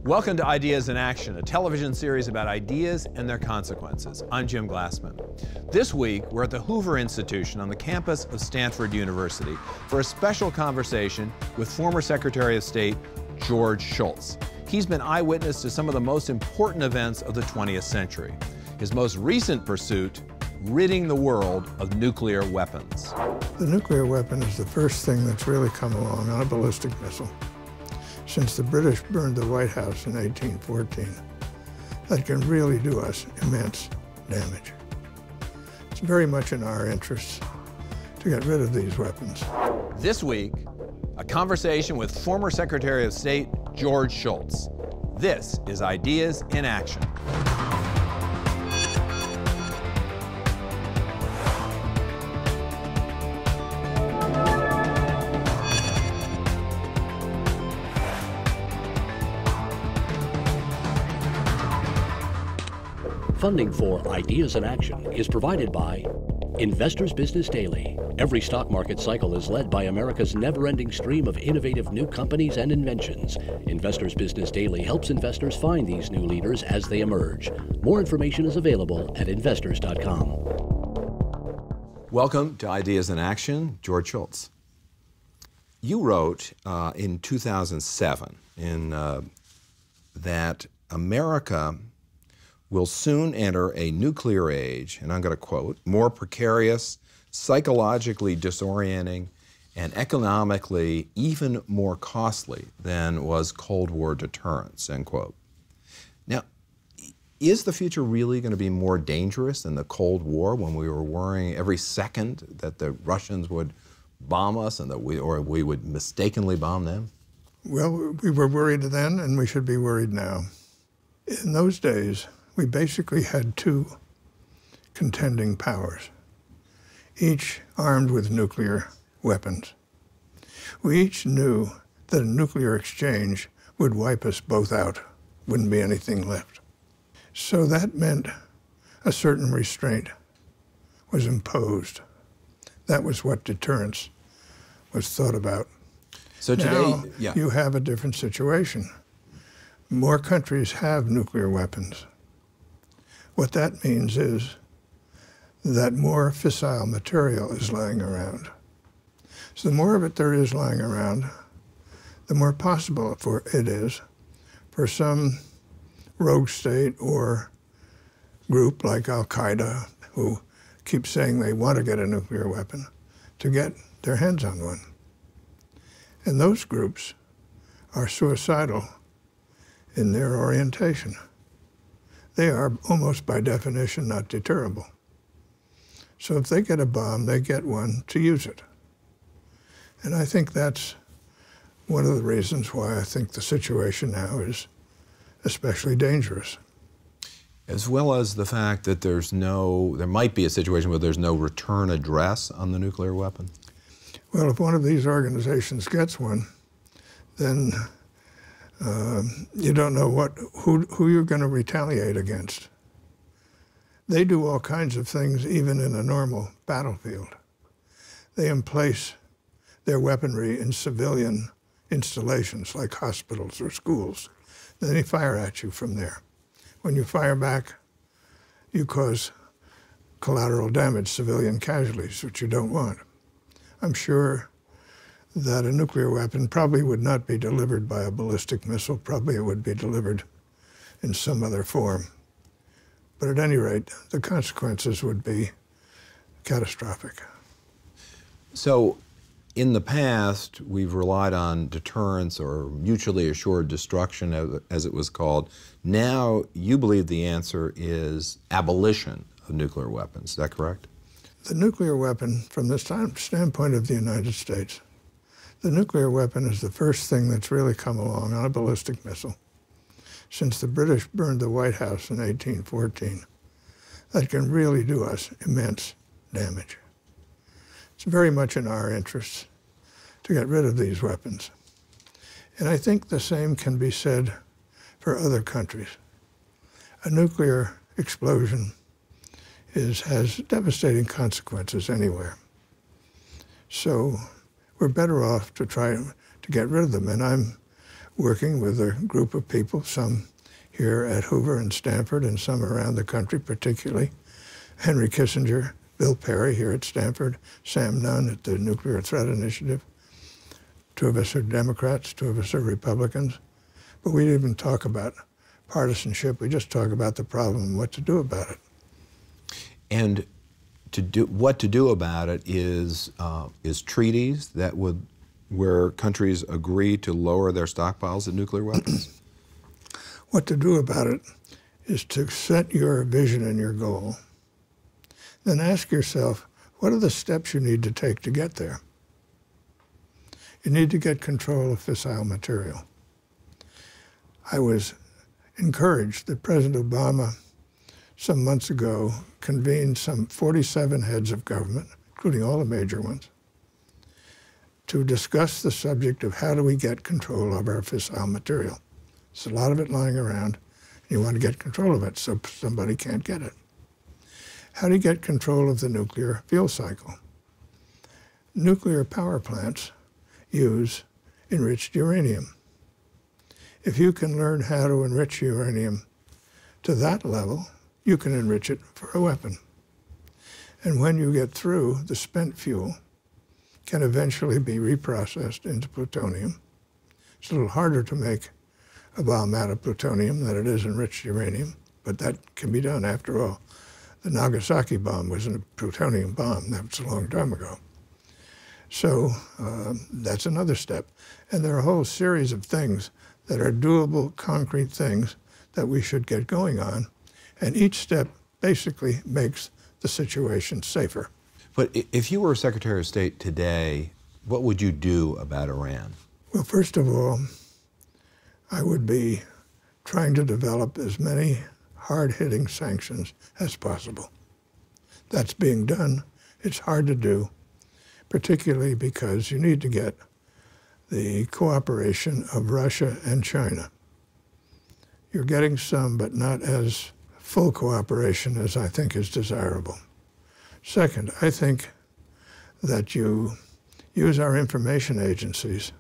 Welcome to Ideas in Action, a television series about ideas and their consequences. I'm Jim Glassman. This week, we're at the Hoover Institution on the campus of Stanford University for a special conversation with former Secretary of State George Shultz. He's been eyewitness to some of the most important events of the 20th century. His most recent pursuit, ridding the world of nuclear weapons. The nuclear weapon is the first thing that's really come along on a ballistic missile since the British burned the White House in 1814, that can really do us immense damage. It's very much in our interests to get rid of these weapons. This week, a conversation with former Secretary of State George Shultz. This is Ideas in Action. Funding for Ideas in Action is provided by Investors Business Daily. Every stock market cycle is led by America's never-ending stream of innovative new companies and inventions. Investors Business Daily helps investors find these new leaders as they emerge. More information is available at investors.com. Welcome to Ideas in Action, George Shultz. You wrote in 2007 that America will soon enter a nuclear age, and I'm going to quote, more precarious, psychologically disorienting, and economically even more costly than was Cold War deterrence, end quote. Now, is the future really going to be more dangerous than the Cold War, when we were worrying every second that the Russians would bomb us and that we would mistakenly bomb them? Well, we were worried then, and we should be worried now. In those days, we basically had two contending powers, each armed with nuclear weapons. We each knew that a nuclear exchange would wipe us both out, wouldn't be anything left. So that meant a certain restraint was imposed. That was what deterrence was thought about. So today, now, you have a different situation. More countries have nuclear weapons. What that means is that more fissile material is lying around. So the more of it there is lying around, the more possible it is for some rogue state or group like Al-Qaeda, who keep saying they want to get a nuclear weapon, to get their hands on one. And those groups are suicidal in their orientation. They are almost by definition not deterrable. So if they get a bomb, they get one to use it. And I think that's one of the reasons why I think the situation now is especially dangerous. As well as the fact that there might be a situation where there's no return address on the nuclear weapon? Well, if one of these organizations gets one, then you don't know who you're going to retaliate against. They do all kinds of things even in a normal battlefield. They emplace their weaponry in civilian installations like hospitals or schools. Then they fire at you from there. When you fire back, you cause collateral damage, civilian casualties, which you don't want. I'm sure that a nuclear weapon probably would not be delivered by a ballistic missile. Probably it would be delivered in some other form. But at any rate, the consequences would be catastrophic. So in the past, we've relied on deterrence or mutually assured destruction, as it was called. Now, you believe the answer is abolition of nuclear weapons. Is that correct? The nuclear weapon, from the standpoint of the United States, the nuclear weapon is the first thing that's really come along on a ballistic missile since the British burned the White House in 1814, that can really do us immense damage. It's very much in our interests to get rid of these weapons. And I think the same can be said for other countries. A nuclear explosion has devastating consequences anywhere. So we're better off to try to get rid of them. And I'm working with a group of people, some here at Hoover and Stanford and some around the country, particularly Henry Kissinger, Bill Perry here at Stanford, Sam Nunn at the Nuclear Threat Initiative. 2 of us are Democrats, 2 of us are Republicans. But we didn't even talk about partisanship. We just talk about the problem and what to do about it. And what to do about it is treaties that where countries agree to lower their stockpiles of nuclear weapons? What to do about it is to set your vision and your goal. Then ask yourself, what are the steps you need to take to get there? You need to get control of fissile material. I was encouraged that President Obama, some months ago, convened some 47 heads of government, including all the major ones, to discuss the subject of how do we get control of our fissile material. There's a lot of it lying around, and you want to get control of it so somebody can't get it. How do you get control of the nuclear fuel cycle? Nuclear power plants use enriched uranium. If you can learn how to enrich uranium to that level, you can enrich it for a weapon. And when you get through, the spent fuel can eventually be reprocessed into plutonium. It's a little harder to make a bomb out of plutonium than it is enriched uranium, but that can be done after all. The Nagasaki bomb was a plutonium bomb. That was a long time ago. So that's another step. And there are a whole series of things that are doable, concrete things that we should get going on. And each step basically makes the situation safer. But if you were Secretary of State today, what would you do about Iran? Well, first of all, I would be trying to develop as many hard-hitting sanctions as possible. That's being done. It's hard to do, particularly because you need to get the cooperation of Russia and China. You're getting some, but not as full cooperation as I think is desirable. Second, I think that you use our information agencies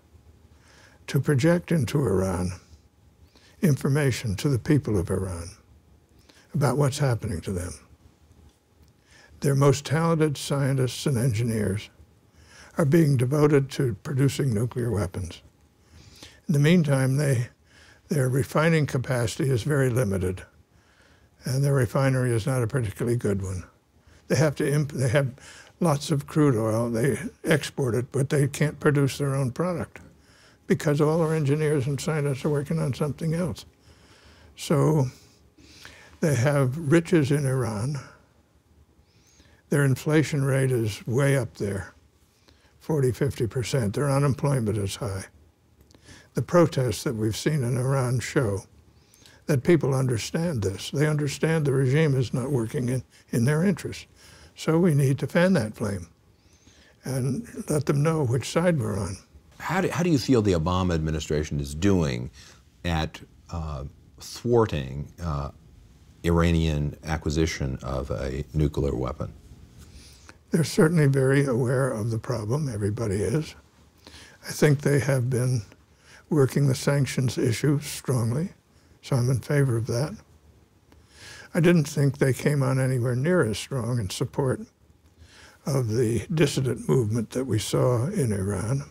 to project into Iran information to the people of Iran about what's happening to them. Their most talented scientists and engineers are being devoted to producing nuclear weapons. In the meantime, their refining capacity is very limited, and their refinery is not a particularly good one. They have lots of crude oil. They export it, but they can't produce their own product because all our engineers and scientists are working on something else. So they have riches in Iran. Their inflation rate is way up there, 40, 50%. Their unemployment is high. The protests that we've seen in Iran show that people understand this. They understand the regime is not working in their interest. So we need to fan that flame and let them know which side we're on. How do you feel the Obama administration is doing at thwarting Iranian acquisition of a nuclear weapon? They're certainly very aware of the problem. Everybody is. I think they have been working the sanctions issue strongly, so I'm in favor of that. I didn't think they came on anywhere near as strong in support of the dissident movement that we saw in Iran.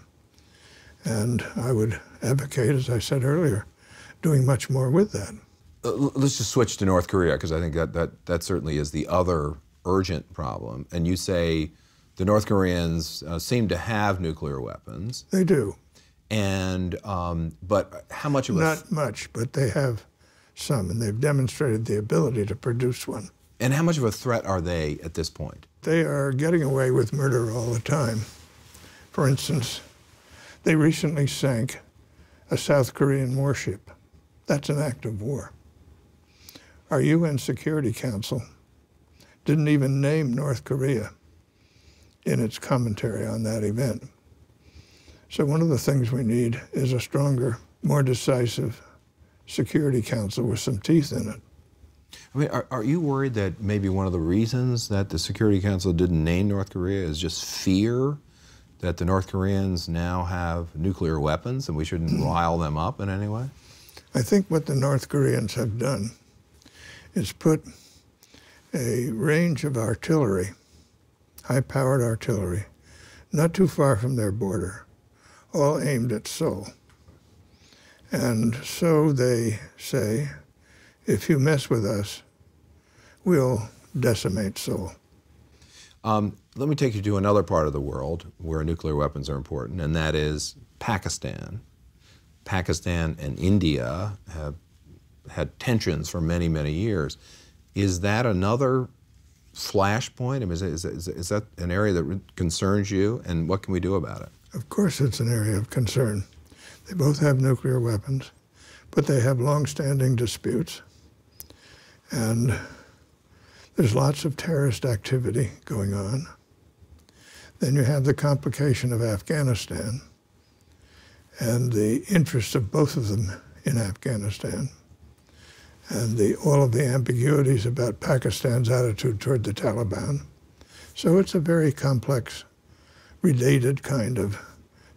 And I would advocate, as I said earlier, doing much more with that. Let's just switch to North Korea, because I think that certainly is the other urgent problem. And you say the North Koreans seem to have nuclear weapons. They do. And, but how much of a... Not much, but they have some, and they've demonstrated the ability to produce one. And how much of a threat are they at this point? They are getting away with murder all the time. For instance, they recently sank a South Korean warship. That's an act of war. Our UN Security Council didn't even name North Korea in its commentary on that event. So one of the things we need is a stronger, more decisive Security Council with some teeth in it. I mean, are you worried that maybe one of the reasons that the Security Council didn't name North Korea is just fear that the North Koreans now have nuclear weapons and we shouldn't rile them up in any way? I think what the North Koreans have done is put a range of artillery, high-powered artillery, not too far from their border, all aimed at Seoul. And so they say, if you mess with us, we'll decimate Seoul. Let me take you to another part of the world where nuclear weapons are important, and that is Pakistan. Pakistan and India have had tensions for many, many years. Is that another flashpoint? I mean, is that an area that concerns you, and what can we do about it? Of course it's an area of concern. They both have nuclear weapons, but they have long-standing disputes. And there's lots of terrorist activity going on. Then you have the complication of Afghanistan and the interest of both of them in Afghanistan and all of the ambiguities about Pakistan's attitude toward the Taliban. So it's a very complex, related kind of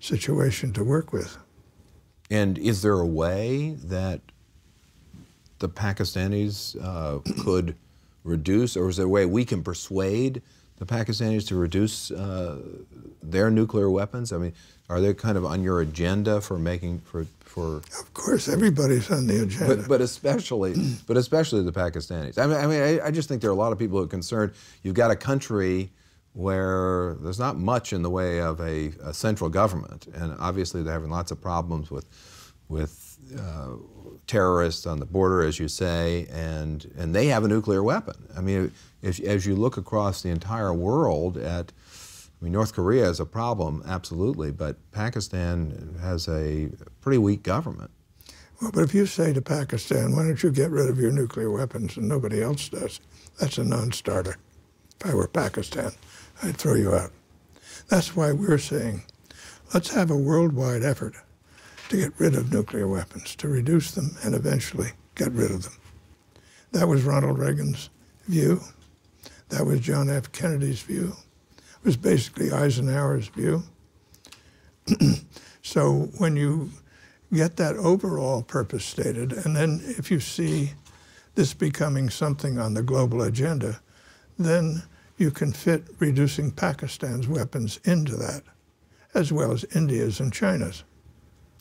situation to work with. And is there a way that the Pakistanis could reduce, or is there a way we can persuade the Pakistanis to reduce their nuclear weapons? I mean, are they kind of on your agenda for making, for? Of course, everybody's on the agenda. But especially the Pakistanis. I just think there are a lot of people who are concerned. You've got a country where there's not much in the way of a central government, and obviously they're having lots of problems with terrorists on the border, as you say, and they have a nuclear weapon. I mean, as you look across the entire world North Korea is a problem, absolutely, but Pakistan has a pretty weak government. Well, but if you say to Pakistan, why don't you get rid of your nuclear weapons and nobody else does, that's a non-starter. If I were Pakistan, I'd throw you out. That's why we're saying, let's have a worldwide effort to get rid of nuclear weapons, to reduce them and eventually get rid of them. That was Ronald Reagan's view. That was John F. Kennedy's view. It was basically Eisenhower's view. So when you get that overall purpose stated, and then if you see this becoming something on the global agenda, then you can fit reducing Pakistan's weapons into that, as well as India's and China's.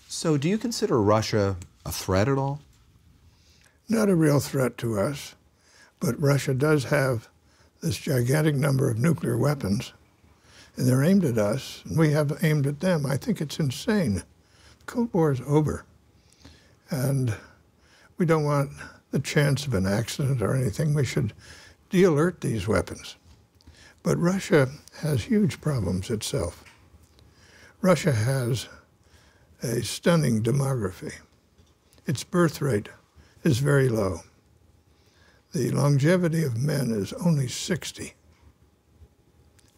So do you consider Russia a threat at all? Not a real threat to us, but Russia does have this gigantic number of nuclear weapons, and they're aimed at us, and we have aimed at them. I think it's insane. The Cold War is over, and we don't want the chance of an accident or anything. We should de-alert these weapons. But Russia has huge problems itself. Russia has a stunning demography. Its birth rate is very low. The longevity of men is only 60.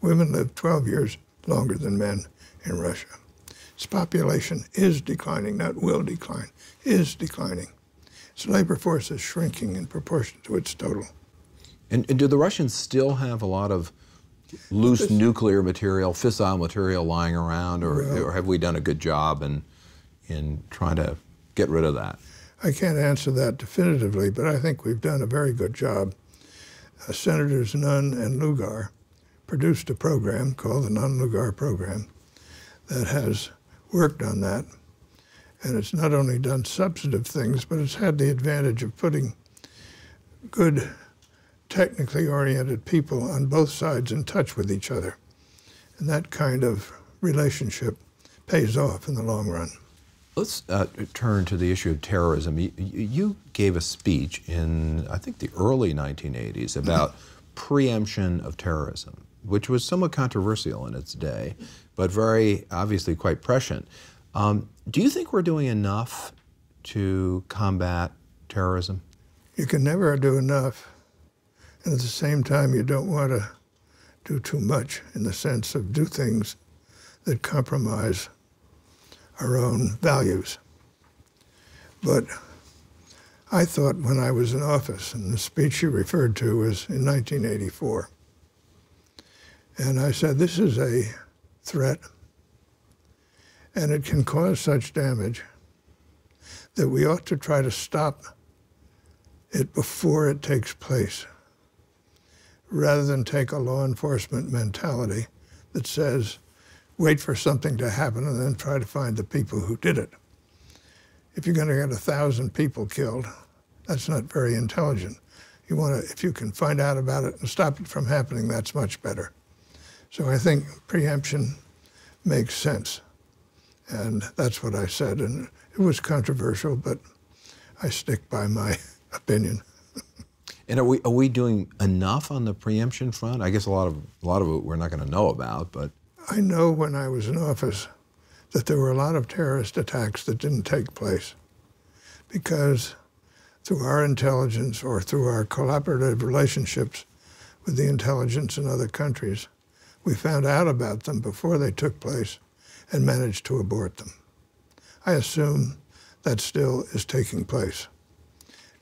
Women live 12 years longer than men in Russia. Its population is declining, not will decline, is declining. Its labor force is shrinking in proportion to its total. And do the Russians still have a lot of loose nuclear material, fissile material lying around, or have we done a good job in trying to get rid of that? I can't answer that definitively, but I think we've done a very good job. Senators Nunn and Lugar produced a program called the Nunn-Lugar program that has worked on that. And it's not only done substantive things, but it's had the advantage of putting good, technically oriented people on both sides in touch with each other. And that kind of relationship pays off in the long run. Let's turn to the issue of terrorism. You gave a speech in, I think, the early 1980s about preemption of terrorism, which was somewhat controversial in its day, but very obviously quite prescient. Do you think we're doing enough to combat terrorism? You can never do enough, and at the same time you don't want to do too much in the sense of do things that compromise our own values. But I thought when I was in office, and the speech you referred to was in 1984, and I said, this is a threat And it can cause such damage that we ought to try to stop it before it takes place, rather than take a law enforcement mentality that says, wait for something to happen and then try to find the people who did it. If you're going to get 1,000 people killed, that's not very intelligent. You want to, if you can find out about it and stop it from happening, that's much better. So I think preemption makes sense. And that's what I said. And it was controversial, but I stick by my opinion. And are we doing enough on the preemption front? I guess a lot of it we're not going to know about, but I know when I was in office that there were a lot of terrorist attacks that didn't take place because through our intelligence or through our collaborative relationships with the intelligence in other countries, we found out about them before they took place and managed to abort them. I assume that still is taking place,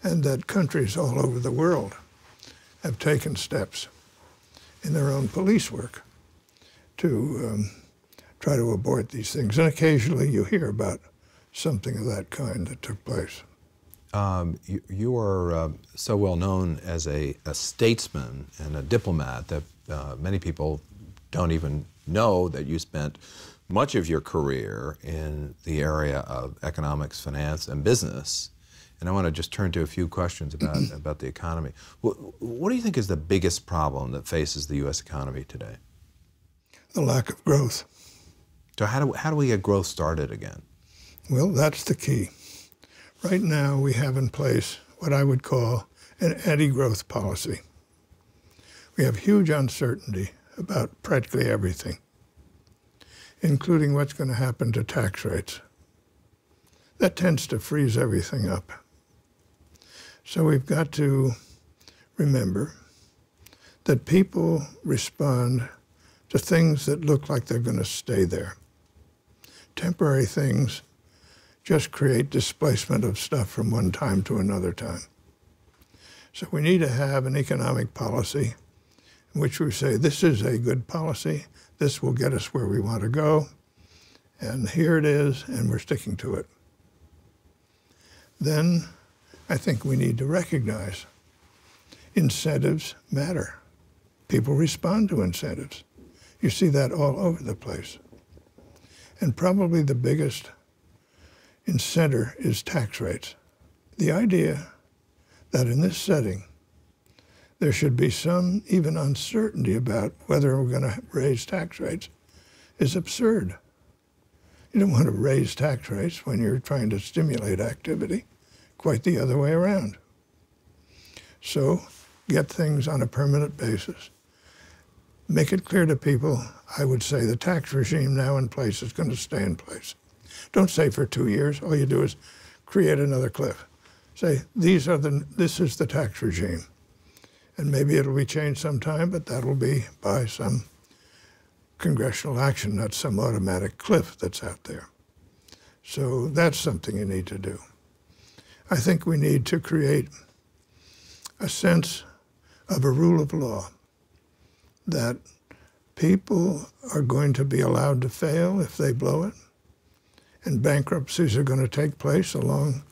and that countries all over the world have taken steps in their own police work to try to abort these things. And occasionally you hear about something of that kind that took place. You are so well known as a statesman and a diplomat that many people don't even know that you spent much of your career in the area of economics, finance, and business. And I want to just turn to a few questions about the economy. What do you think is the biggest problem that faces the U.S. economy today? The lack of growth. So how do we get growth started again? Well, that's the key. Right now we have in place what I would call an anti-growth policy. We have huge uncertainty about practically everything, including what's going to happen to tax rates. That tends to freeze everything up. So we've got to remember that people respond to things that look like they're going to stay there. Temporary things just create displacement of stuff from one time to another time. So we need to have an economic policy in which we say, this is a good policy, this will get us where we want to go, and here it is, and we're sticking to it. Then I think we need to recognize incentives matter. People respond to incentives. You see that all over the place. And probably the biggest incentive is tax rates. The idea that in this setting, there should be some even uncertainty about whether we're going to raise tax rates is absurd. You don't want to raise tax rates when you're trying to stimulate activity. Quite the other way around. So get things on a permanent basis. Make it clear to people, I would say the tax regime now in place is going to stay in place. Don't say for 2 years. All you do is create another cliff. Say, this is the tax regime. And maybe it'll be changed sometime, but that'll be by some congressional action, not some automatic cliff that's out there. So that's something you need to do. I think we need to create a sense of a rule of law, that people are going to be allowed to fail if they blow it, and bankruptcies are going to take place along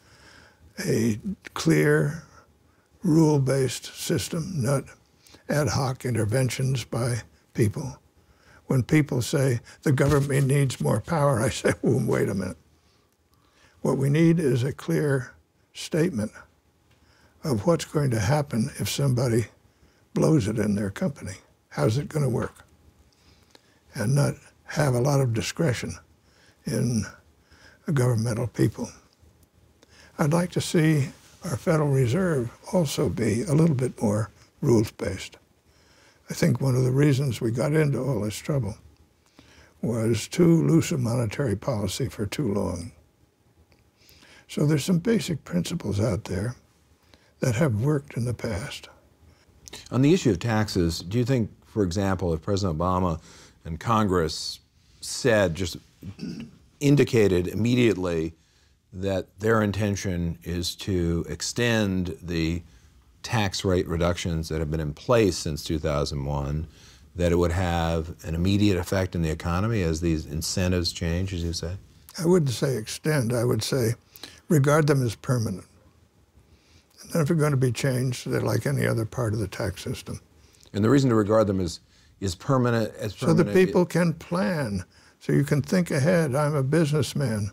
a clear, rule-based system, not ad hoc interventions by people. When people say the government needs more power, I say, well, wait a minute. What we need is a clear statement of what's going to happen if somebody blows it in their company. How's it going to work? And not have a lot of discretion in governmental people. I'd like to see our Federal Reserve also be a little bit more rules-based. I think one of the reasons we got into all this trouble was too loose a monetary policy for too long. So there's some basic principles out there that have worked in the past. On the issue of taxes, do you think, for example, if President Obama and Congress just indicated immediately that their intention is to extend the tax rate reductions that have been in place since 2001, that it would have an immediate effect in the economy as these incentives change, as you say? I wouldn't say extend, I would say regard them as permanent. And then if they're going to be changed, they're like any other part of the tax system. And the reason to regard them as permanent, so that people can plan, so you can think ahead. I'm a businessman,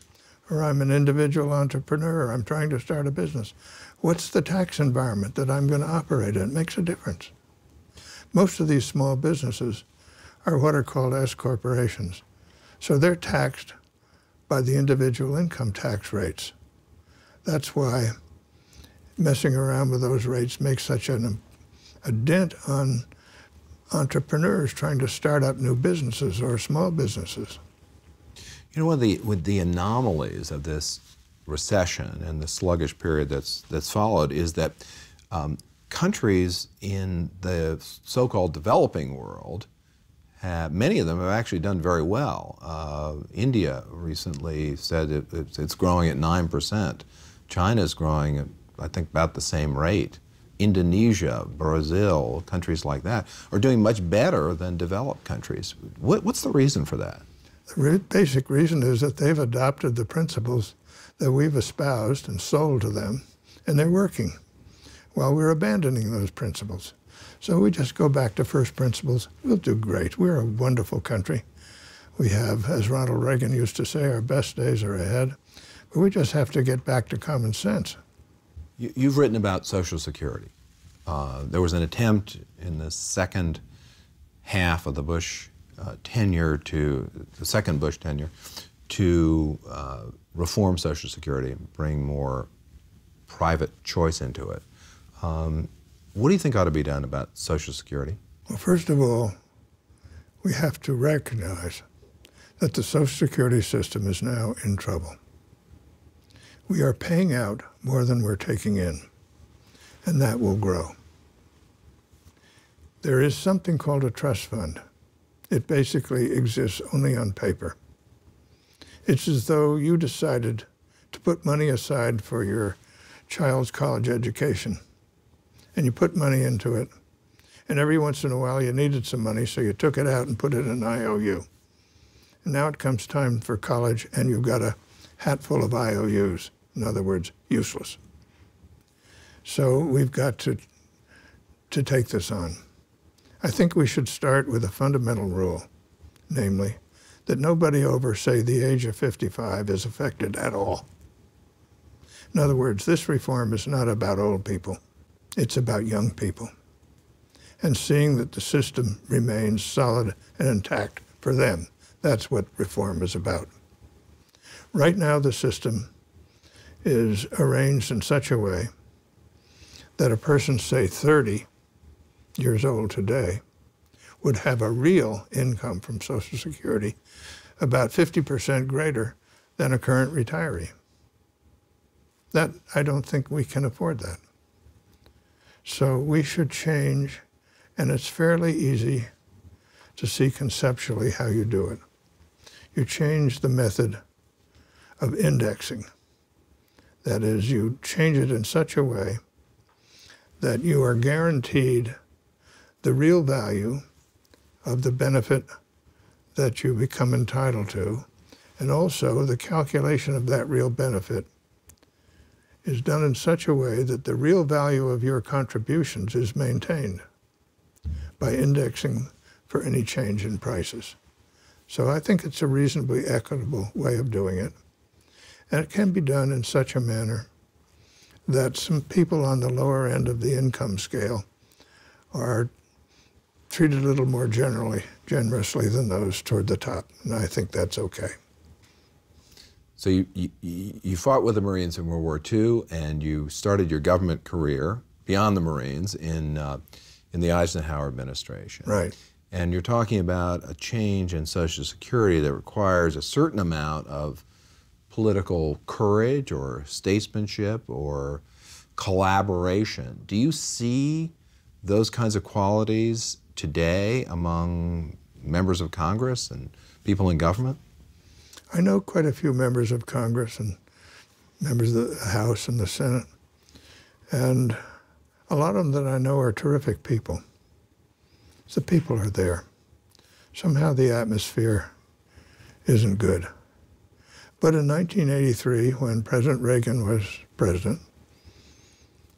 or I'm an individual entrepreneur, I'm trying to start a business. What's the tax environment that I'm going to operate in? It makes a difference. Most of these small businesses are what are called S corporations. So they're taxed by the individual income tax rates. That's why messing around with those rates makes such a dent on entrepreneurs trying to start up new businesses or small businesses. You know, one of the anomalies of this recession and the sluggish period that's followed is that countries in the so-called developing world, many of them have actually done very well. India recently said it's growing at 9%. China's growing at, I think, about the same rate. Indonesia, Brazil, countries like that are doing much better than developed countries. What's the reason for that? The basic reason is that they've adopted the principles that we've espoused and sold to them, and they're working while we're abandoning those principles. So we just go back to first principles. We'll do great. We're a wonderful country. We have, as Ronald Reagan used to say, our best days are ahead. But we just have to get back to common sense. You've written about Social Security. There was an attempt in the second half of the Bush tenure, the second Bush tenure, to reform Social Security and bring more private choice into it. What do you think ought to be done about Social Security? Well, first of all, we have to recognize that the Social Security system is now in trouble. We are paying out more than we're taking in, and that will grow. There is something called a trust fund. It basically exists only on paper. It's as though you decided to put money aside for your child's college education, and you put money into it, and every once in a while you needed some money, so you took it out and put it in an IOU. And now it comes time for college, and you've got a hat full of IOUs. In other words, useless. So we've got to take this on. I think we should start with a fundamental rule, namely, that nobody over, say, the age of 55 is affected at all. In other words, this reform is not about old people. It's about young people. And seeing that the system remains solid and intact for them. That's what reform is about. Right now, the system is arranged in such a way that a person, say 30 years old today, would have a real income from Social Security about 50% greater than a current retiree. That, I don't think we can afford that. So we should change, and it's fairly easy to see conceptually how you do it. You change the method of indexing. That is, you change it in such a way that you are guaranteed the real value of the benefit that you become entitled to, and also the calculation of that real benefit is done in such a way that the real value of your contributions is maintained by indexing for any change in prices. So I think it's a reasonably equitable way of doing it. And it can be done in such a manner that some people on the lower end of the income scale are treated a little more generously than those toward the top. And I think that's okay. So you fought with the Marines in World War II, and you started your government career beyond the Marines in the Eisenhower administration. Right. And you're talking about a change in Social Security that requires a certain amount of political courage or statesmanship or collaboration. Do you see those kinds of qualities today among members of Congress and people in government? I know quite a few members of Congress and members of the House and the Senate, and a lot of them that I know are terrific people. The people are there. Somehow the atmosphere isn't good. But in 1983, when President Reagan was president,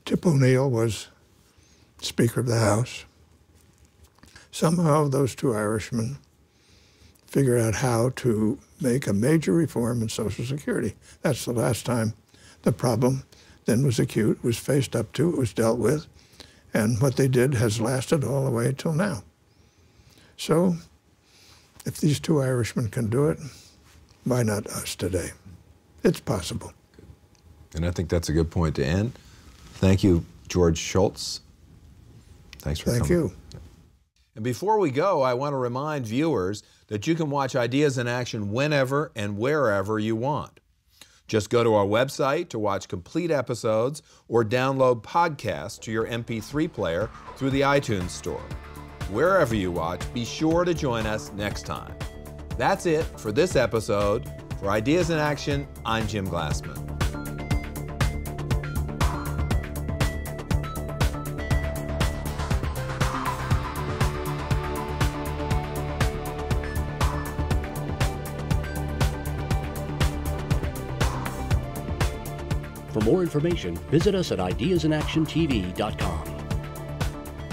Tip O'Neill was Speaker of the House. Somehow those two Irishmen figured out how to make a major reform in Social Security. That's the last time the problem then was acute, was faced up to, it was dealt with, and what they did has lasted all the way till now. So if these two Irishmen can do it, why not us today? It's possible. And I think that's a good point to end. Thank you, George Shultz. Thanks for coming. Thank you. And before we go, I want to remind viewers that you can watch Ideas in Action whenever and wherever you want. Just go to our website to watch complete episodes or download podcasts to your MP3 player through the iTunes Store. Wherever you watch, be sure to join us next time. That's it for this episode. For Ideas in Action, I'm Jim Glassman. For more information, visit us at ideasinactiontv.com.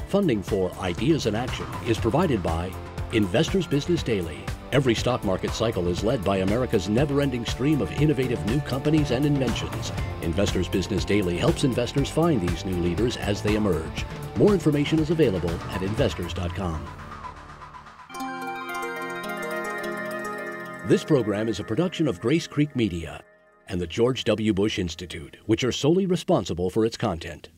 Funding for Ideas in Action is provided by Investors Business Daily. Every stock market cycle is led by America's never-ending stream of innovative new companies and inventions. Investors Business Daily helps investors find these new leaders as they emerge. More information is available at investors.com. This program is a production of Grace Creek Media and the George W. Bush Institute, which are solely responsible for its content.